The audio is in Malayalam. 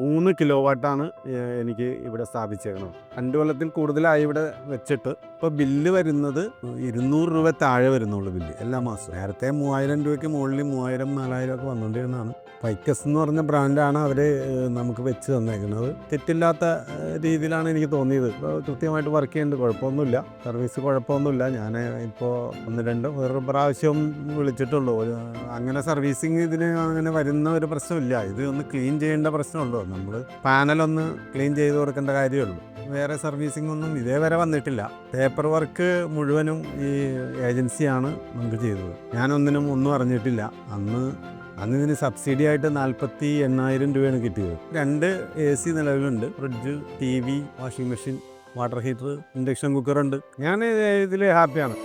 3 കിലോ വാട്ടാണ് എനിക്ക് ഇവിടെ സ്ഥാപിച്ചേക്കുന്നത്. 2 കൊല്ലത്തിൽ കൂടുതലായി ഇവിടെ വെച്ചിട്ട്. ഇപ്പോൾ ബില്ല് വരുന്നത് 200 രൂപ താഴെ വരുന്നുള്ളൂ ബില്ല് എല്ലാ മാസവും. നേരത്തെ 3000 രൂപയ്ക്ക് മുകളിൽ 3000, 4000 ഒക്കെ വന്നുകൊണ്ടിരുന്നതാണ്. പൈക്കസ് എന്ന് പറഞ്ഞ ബ്രാൻഡാണ് അവർ നമുക്ക് വെച്ച് തന്നേക്കുന്നത്. തെറ്റില്ലാത്ത രീതിയിലാണ് എനിക്ക് തോന്നിയത്. ഇപ്പോൾ കൃത്യമായിട്ട് വർക്ക് ചെയ്യുന്നുണ്ട്, കുഴപ്പമൊന്നുമില്ല. സർവീസ് കുഴപ്പമൊന്നുമില്ല. ഞാൻ ഇപ്പോൾ വേറൊരു പ്രാവശ്യം വിളിച്ചിട്ടുള്ളൂ. അങ്ങനെ സർവീസിങ് ഇതിന് അങ്ങനെ വരുന്ന ഒരു പ്രശ്നമില്ല. ഇത് ഒന്ന് ക്ലീൻ ചെയ്യേണ്ട പ്രശ്നമുള്ളൂ. നമ്മൾ പാനലൊന്ന് ക്ലീൻ ചെയ്ത് കൊടുക്കേണ്ട കാര്യമുള്ളൂ. വേറെ സർവീസിംഗ് ഒന്നും ഇതേവരെ വന്നിട്ടില്ല. പേപ്പർ വർക്ക് മുഴുവനും ഈ ഏജൻസിയാണ് നമുക്ക് ചെയ്തത്. ഒന്നും അറിഞ്ഞിട്ടില്ല. അന്ന് ഇതിന് സബ്സിഡി ആയിട്ട് 48,000 രൂപയാണ് കിട്ടിയത്. 2 AC നിലവിലുണ്ട്. Fridge, TV, washing machine, water heater, induction കുക്കറുണ്ട്. ഞാൻ ഇതിൽ ഹാപ്പിയാണ്.